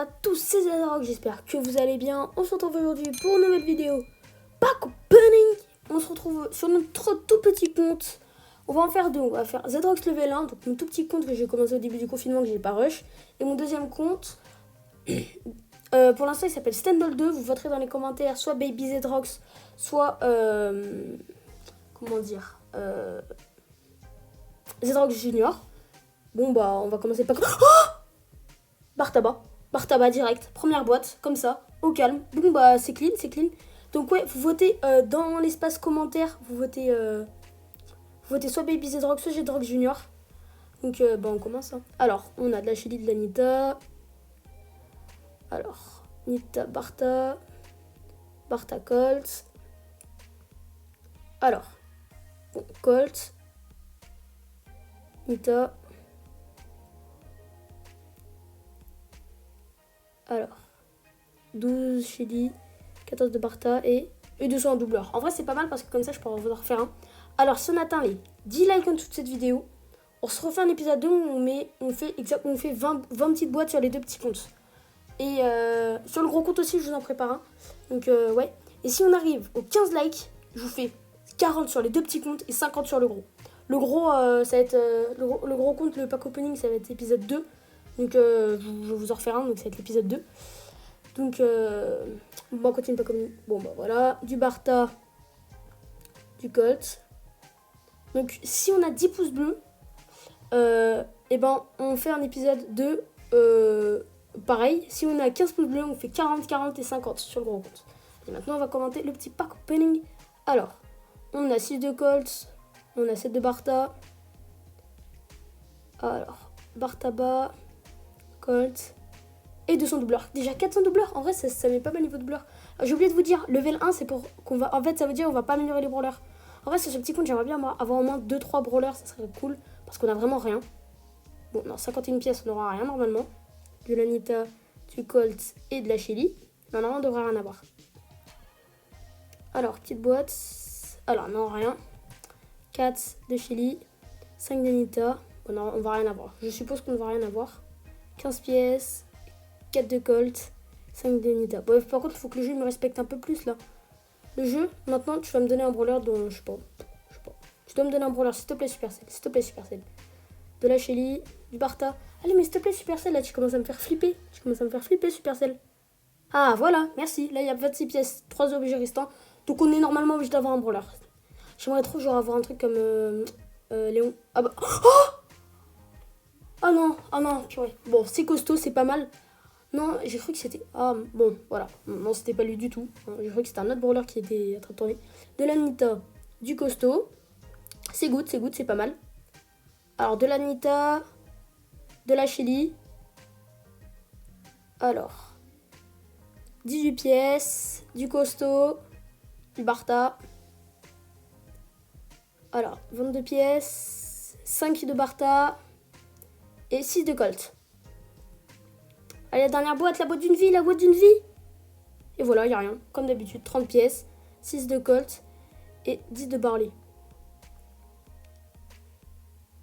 à tous, c'est Zadrock, j'espère que vous allez bien. On se retrouve aujourd'hui pour une nouvelle vidéo pack opening. On se retrouve sur notre tout petit compte. On va en faire deux, on va faire Zadrock level 1, donc mon tout petit compte que j'ai commencé au début du confinement que j'ai pas rush. Et mon deuxième compte, pour l'instant il s'appelle Stumble 2. Vous voterez dans les commentaires soit Baby Zadrox, soit comment dire, Zadrox Junior. Bon bah on va commencer par... Bartaba direct, première boîte, comme ça, au calme. Bon bah c'est clean, c'est clean. Donc ouais, vous votez dans l'espace commentaire, vous votez soit Baby Zadrox, soit Zadrox Junior. Donc bah on commence. Hein. Alors, on a de la Shelly, de la Nita. Alors, Nita, Barta Colt. Alors, bon, Colt, Nita. Alors, 12 Shelly, 14 de Barta et 200 en doubleur. En vrai, c'est pas mal parce que comme ça, je pourrais vous en refaire un. Alors, si on atteint les 10 likes en toute cette vidéo, on se refait un épisode 2 où on fait 20 petites boîtes sur les deux petits comptes. Et sur le gros compte aussi, je vous en prépare un. Donc, ouais. Et si on arrive aux 15 likes, je vous fais 40 sur les deux petits comptes et 50 sur le gros. Le gros, ça va être le gros compte, le pack opening, ça va être épisode 2. Donc, je vais vous en refaire un, donc ça va être l'épisode 2. Donc, on continue pas comme... Bon, bah voilà. Du Barta, du Colt. Donc, si on a 10 pouces bleus, et ben, on fait un épisode 2. Pareil, si on a 15 pouces bleus, on fait 40, 40 et 50 sur le gros compte. Et maintenant, on va commenter le petit pack opening. Alors, on a 6 de Colt, on a 7 de Barta. Alors, Bartaba, Colt... et 200 doubleurs. Déjà 400 doubleurs, en vrai ça met pas mal niveau doubleur. J'ai oublié de vous dire, level 1 c'est pour qu'on va... En fait ça veut dire on va pas améliorer les brawlers. En vrai sur ce petit compte j'aimerais bien avoir au moins 2-3 brawlers, ça serait cool. Parce qu'on a vraiment rien. Bon non, 51 pièces on aura rien normalement. De la Nita, du Colt et de la Shelly. Normalement on devrait rien avoir. Alors petite boîte. Alors non rien. 4 de Shelly, 5 de Nita. Bon non on va rien avoir. Je suppose qu'on ne va rien avoir. 15 pièces. 4 de Colt, 5 de Nita. Bon, par contre, il faut que le jeu me respecte un peu plus là. Le jeu, maintenant, tu vas me donner un brawler dont je sais pas. Tu dois me donner un brawler, s'il te plaît, Supercell. S'il te plaît, Supercell. De la Shelly, du Barta. Allez, mais s'il te plaît, Supercell, là, tu commences à me faire flipper. Supercell. Ah, voilà, merci. Là, il y a 26 pièces, 3 objets restants. Donc, on est normalement obligé d'avoir un brawler. J'aimerais trop, genre, avoir un truc comme Léon. Ah bah. Oh non, purée. Bon, c'est costaud, c'est pas mal. Non, j'ai cru que c'était... Ah, bon, voilà. Non, c'était pas lui du tout. J'ai cru que c'était un autre brawler qui était en train de tourner. De la Nita, du costaud. C'est good, c'est pas mal. Alors, de la Nita, de la Shelly. Alors, 18 pièces, du costaud, du Barta. Alors, 22 pièces, 5 de Barta et 6 de Colt. Allez, la dernière boîte, la boîte d'une vie. Et voilà, il n'y a rien. Comme d'habitude, 30 pièces, 6 de Colt et 10 de Barley.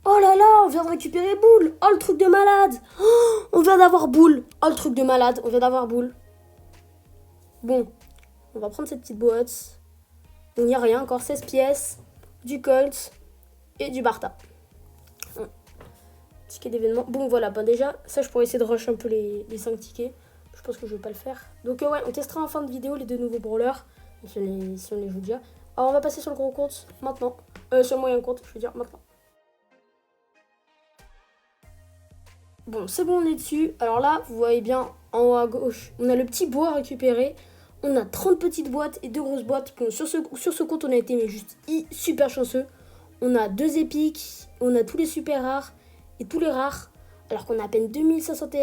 Oh là là, on vient de récupérer Boule. Oh, le truc de malade. Oh, on vient d'avoir Boule. Oh, le truc de malade, on vient d'avoir Boule. Bon, on va prendre cette petite boîte. Il n'y a rien, encore 16 pièces, du Colt et du Barta. Ticket d'événement. Bon voilà, bah déjà, ça je pourrais essayer de rush un peu les 5 tickets. Je pense que je vais pas le faire. Donc ouais, on testera en fin de vidéo les deux nouveaux brawlers. Si on les joue déjà. Alors on va passer sur le gros compte maintenant. Sur le moyen compte, je veux dire maintenant. Bon, c'est bon, on est dessus. Alors là, vous voyez bien, en haut à gauche, on a le petit bois à récupérer. On a 30 petites boîtes et 2 grosses boîtes. Bon, sur ce compte, on a été mais juste super chanceux. On a 2 épiques, on a tous les super rares et tous les rares. Alors qu'on a à peine 2500 TR.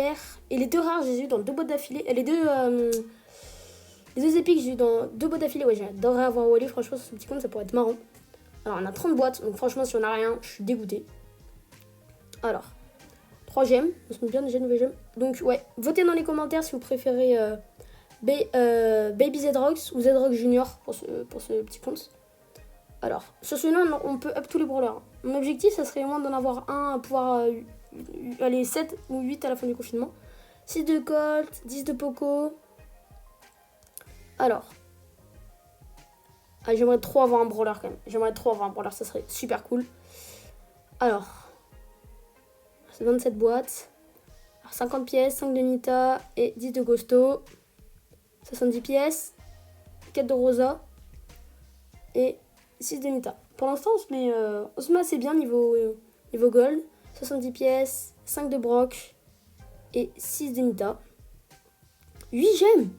Et les 2 rares, j'ai eu dans 2 boîtes d'affilée. Les deux épiques, j'ai eu dans 2 boîtes d'affilée. Ouais, j'adorerais avoir Wally. Franchement, sur ce petit compte, ça pourrait être marrant. Alors, on a 30 boîtes. Donc, franchement, si on n'a rien, je suis dégoûtée. Alors, 3 gemmes. On se met bien déjà nouvelles gemmes. Donc, ouais, votez dans les commentaires si vous préférez Baby Zadrox ou Zadrox Junior pour ce petit compte. Alors, sur celui-là, on peut up tous les brawlers. Mon objectif, ça serait au moins d'en avoir un à pouvoir aller 7 ou 8 à la fin du confinement. 6 de Colt, 10 de Poco. Alors. Ah, j'aimerais trop avoir un brawler quand même. J'aimerais trop avoir un brawler, ça serait super cool. Alors. C'est 27 boîtes. Alors, 50 pièces, 5 de Nita et 10 de Ghosto. 70 pièces. 4 de Rosa. Et 6 de Nita. Pour l'instant, on se met assez bien niveau gold. 70 pièces, 5 de Brock et 6 de Nita. 8 gemmes.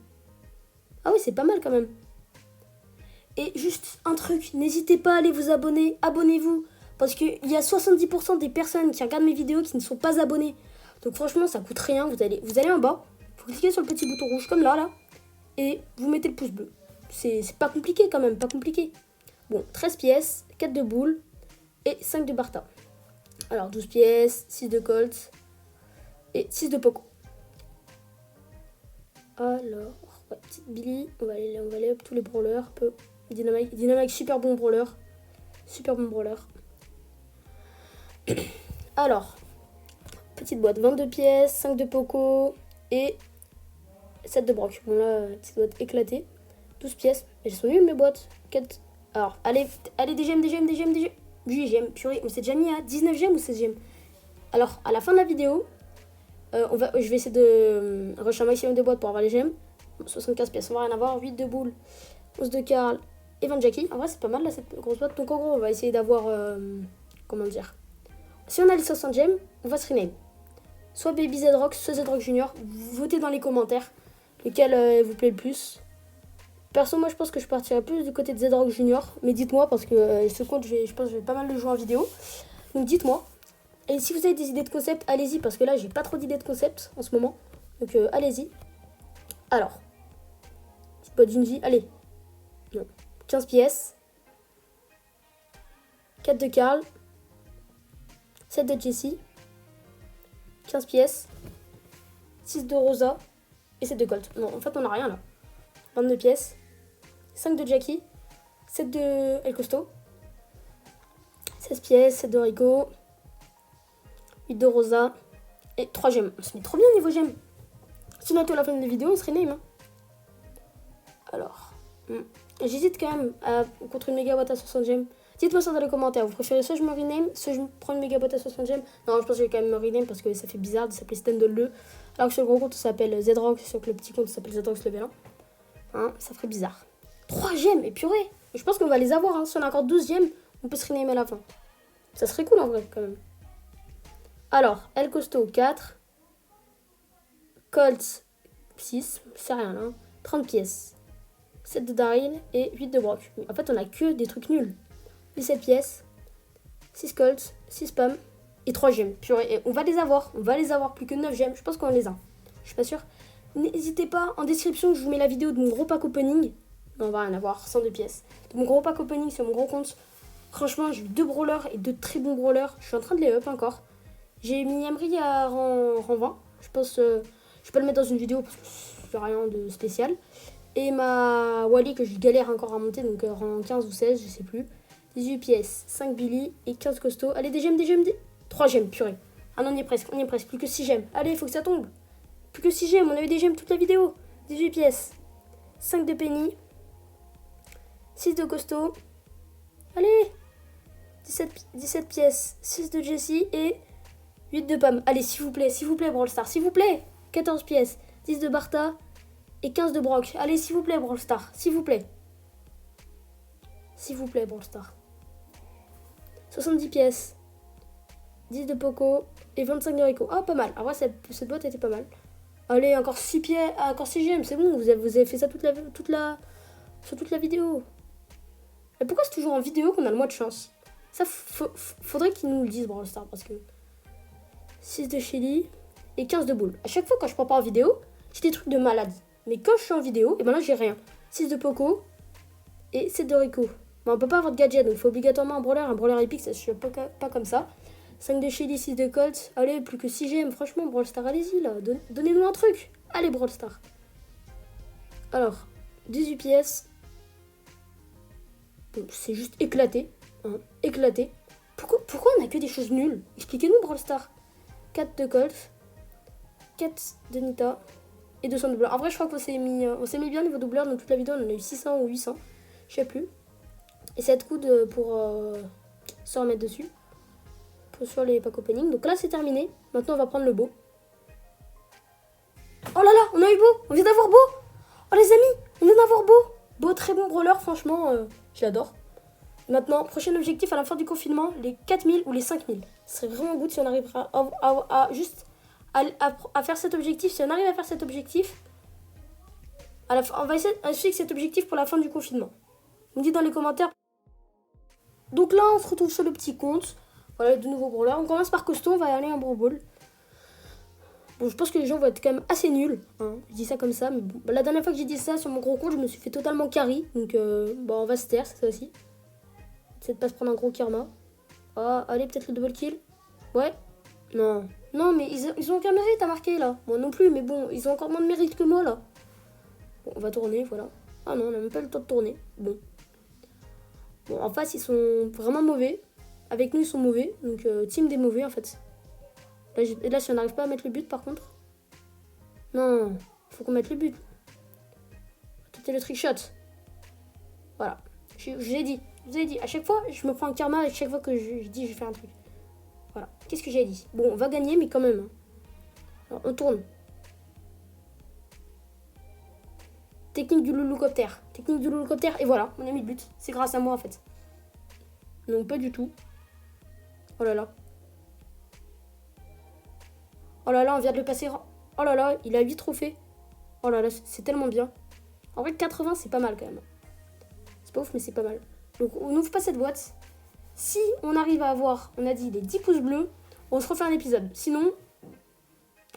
Ah oui, c'est pas mal quand même. Et juste un truc, n'hésitez pas à aller vous abonner. Abonnez-vous. Parce qu'il y a 70% des personnes qui regardent mes vidéos qui ne sont pas abonnées. Donc franchement, ça coûte rien. Vous allez en bas. Vous cliquez sur le petit bouton rouge comme là. Et vous mettez le pouce bleu. C'est pas compliqué quand même, pas compliqué. Bon, 13 pièces, 4 de boules et 5 de Bartha. Alors 12 pièces, 6 de Colt et 6 de Poco. Alors, ouais, petite Billy, on va aller up tous les brawlers. Dynamite, super bon brawler. Super bon brawler. Alors, petite boîte, 22 pièces, 5 de Poco et 7 de Brock. Bon là, petite boîte éclatée. 12 pièces. Elles sont nulles mes boîtes. 4. Alors, allez, des gemmes. 8 gemmes. Purée, on s'est déjà mis à 19 gemmes ou 16 gemmes. Alors, à la fin de la vidéo, je vais essayer de rush un maximum de boîtes pour avoir les gemmes. 75 pièces, on va rien avoir. 8 de boules, 11 de Karl et 20 de Jackie. En vrai, c'est pas mal là cette grosse boîte. Donc, en gros, on va essayer d'avoir. Comment dire. Si on a les 60 gemmes, on va se rename. Soit Baby Z-Rock, soit Z-Rock Junior. Votez dans les commentaires lequel vous plaît le plus. Perso, moi je pense que je partirais plus du côté de Z-Rock Junior. Mais dites-moi parce que ce compte, je pense que je vais pas mal le jouer en vidéo. Donc dites-moi. Et si vous avez des idées de concept, allez-y. Parce que là, j'ai pas trop d'idées de concept en ce moment. Donc allez-y. Alors. Petite boîte d'une vie. Allez. Non. 15 pièces. 4 de Karl. 7 de Jessie. 15 pièces. 6 de Rosa. Et 7 de Colt. Non, en fait, on n'a rien là. 22 pièces. 5 de Jackie. 7 de El Costo. 16 pièces. 7 de Rico. 8 de Rosa. Et 3 gemmes. On se met trop bien niveau gemmes. Sinon, à la fin de la vidéo, on serait name. Hein. Alors. J'hésite quand même contre une méga boîte à 60 gemmes. Dites-moi ça dans les commentaires. Vous préférez soit je me rename, soit je prends une méga boîte à 60 gemmes. Non, je pense que je vais quand même me rename parce que ça fait bizarre de s'appeler Standle. Alors que sur le gros compte, ça s'appelle Z-Rock. Sur le petit compte, ça s'appelle Z-Rock Level 1. Hein, ça ferait bizarre. 3 gemmes, et purée. Je pense qu'on va les avoir. Hein. Si on a encore 12 gemmes, on peut se rename à la fin. Ça serait cool en vrai, quand même. Alors, El Costo 4. Colt 6. C'est rien là. 30 pièces. 7 de Daryl et 8 de Brock. En fait, on a que des trucs nuls. 17 pièces. 6 Colt, 6 Pam et 3 gemmes. Purée, et on va les avoir. On va les avoir. Plus que 9 gemmes. Je pense qu'on les a. Je suis pas sûre. N'hésitez pas, en description, je vous mets la vidéo de mon gros pack opening. Non, on va rien avoir, 102 pièces. De mon gros pack opening sur mon gros compte. Franchement, j'ai eu 2 brawlers et 2 très bons brawlers. Je suis en train de les up encore. J'ai mis Emery à rang 20. Je pense, je peux le mettre dans une vidéo parce que c'est rien de spécial. Et ma Wally que je galère encore à monter, donc rang 15 ou 16, je sais plus. 18 pièces, 5 Billy et 15 costauds. Allez, des gemmes. 3 gemmes, purée. Ah non, on y est presque. Plus que 6 gemmes. Allez, il faut que ça tombe. Plus que 6 gemmes, on a eu des gemmes toute la vidéo. 18 pièces. 5 de Penny. 6 de costaud. Allez. 17 pièces. 6 de Jessie et 8 de Pam. Allez, s'il vous plaît, Brawl Stars, s'il vous plaît. 14 pièces. 10 de Bartha et 15 de Brock. Allez, s'il vous plaît, Brawl Stars, s'il vous plaît. S'il vous plaît, Brawl Stars. 70 pièces. 10 de Poco et 25 de Rico. Ah, pas mal. En vrai, cette boîte était pas mal. Allez, encore 6 pieds, encore 6 gemmes, c'est bon, vous avez fait ça sur toute la vidéo. Et pourquoi c'est toujours en vidéo qu'on a le moins de chance? Ça, faudrait qu'ils nous le disent, Brawl Stars, parce que 6 de Shelly et 15 de boules. À chaque fois, quand je prends pas en vidéo, j'ai des trucs de malade. Mais quand je suis en vidéo, et ben là, j'ai rien. 6 de Poco et 7 de Rico. Bon, on peut pas avoir de gadget, donc il faut obligatoirement un brawler épique, ça se fait pas comme ça. 5 de Shelly, 6 de Colt. Allez, plus que 6 gemmes. Franchement, Brawl Stars, allez-y, là. Donnez-nous un truc. Allez, Brawl Stars. Alors, 18 pièces. Bon, c'est juste éclaté. Hein, éclaté. Pourquoi on a que des choses nulles? Expliquez-nous, Brawl Stars. 4 de Colt. 4 de Nita et 200 doubleurs. En vrai, je crois qu'on s'est mis bien niveau doubleur dans toute la vidéo. On en a eu 600 ou 800, je sais plus. Et 7 coups pour se remettre dessus. Sur les pack opening. Donc là, c'est terminé. Maintenant, on va prendre le beau. Oh là là, on a eu beau. On vient d'avoir beau. Oh les amis, on vient d'avoir beau. Beau, très bon brawler, franchement, je l'adore. Maintenant, prochain objectif à la fin du confinement, les 4000 ou les 5000. Ce serait vraiment good si on arrivera à faire cet objectif. Si on arrive à faire cet objectif, on va essayer de fixer cet objectif pour la fin du confinement. Vous me dites dans les commentaires. Donc là, on se retrouve sur le petit compte. Voilà, de nouveaux brawlers. On commence par costaud, on va aller en Brawl Ball. Bon, je pense que les gens vont être quand même assez nuls. Hein. Je dis ça comme ça. Mais bon, la dernière fois que j'ai dit ça sur mon gros compte, je me suis fait totalement carry. Donc, on va se taire, c'est ça aussi. C'est de pas se prendre un gros karma. Ah, allez, peut-être le double kill. Ouais. Non. Non, mais ils ont aucun mérite à marquer, là. Moi non plus, mais bon, ils ont encore moins de mérite que moi, là. Bon, on va tourner, voilà. Ah non, on n'a même pas le temps de tourner. Bon. Bon, en face, ils sont vraiment mauvais. Avec nous, ils sont mauvais. Donc, team des mauvais, en fait. Là, si on n'arrive pas à mettre le but, par contre. Non, faut qu'on mette le but. C'était le trick shot. Voilà. Je vous ai dit. À chaque fois, je me prends un karma. À chaque fois que je dis, je vais faire un truc. Voilà. Qu'est-ce que j'ai dit? Bon, on va gagner, mais quand même. Hein. Alors, on tourne. Technique du louloucoptère. Technique du louloucoptère. Et voilà, on a mis le but. C'est grâce à moi, en fait. Non, pas du tout. Oh là là. Oh là là, on vient de le passer. Oh là là, il a 8 trophées. Oh là là, c'est tellement bien. En vrai, 80, c'est pas mal quand même. C'est pas ouf, mais c'est pas mal. Donc, on n'ouvre pas cette boîte. Si on arrive à avoir, on a dit, les 10 pouces bleus, on se refait un épisode. Sinon...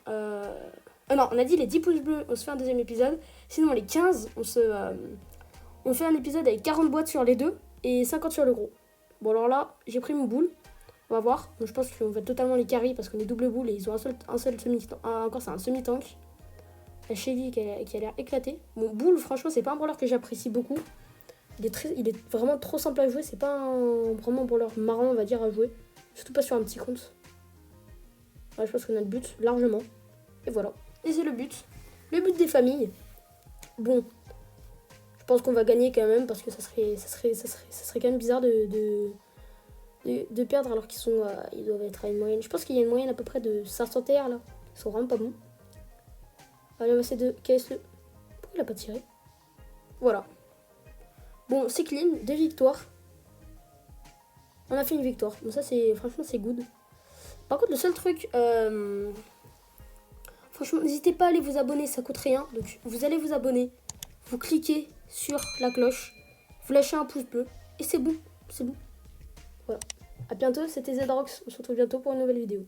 non, on a dit les 10 pouces bleus, on se fait un deuxième épisode. Sinon, les 15, on fait un épisode avec 40 boîtes sur les deux et 50 sur le gros. Bon, alors là, j'ai pris mon boule. On va voir. Donc, je pense qu'on va totalement les carry parce qu'on est double boule et ils ont un seul semi-tank. Encore, c'est un semi-tank. La Shelly qui a l'air éclatée. Bon, boule, franchement, c'est pas un brawler que j'apprécie beaucoup. Il est vraiment trop simple à jouer. C'est pas vraiment un brawler marrant, on va dire, à jouer. Surtout pas sur un petit compte. Ouais, je pense qu'on a le but largement. Et voilà. Et c'est le but. Le but des familles. Bon. Je pense qu'on va gagner quand même parce que ça serait quand même bizarre de perdre alors qu'ils ils doivent être à une moyenne. Je pense qu'il y a une moyenne à peu près de 500 TR là. Ils sont vraiment pas bons. Allez, on va essayer de KS le. Pourquoi il a pas tiré? Voilà. Bon, c'est clean, 2 victoires. On a fait une victoire. Donc ça, franchement, c'est good. Par contre, le seul truc... franchement, n'hésitez pas à aller vous abonner, ça coûte rien. Donc, vous allez vous abonner. Vous cliquez sur la cloche. Vous lâchez un pouce bleu. Et c'est bon. C'est bon. Voilà. A bientôt, c'était Zedrox. On se retrouve bientôt pour une nouvelle vidéo.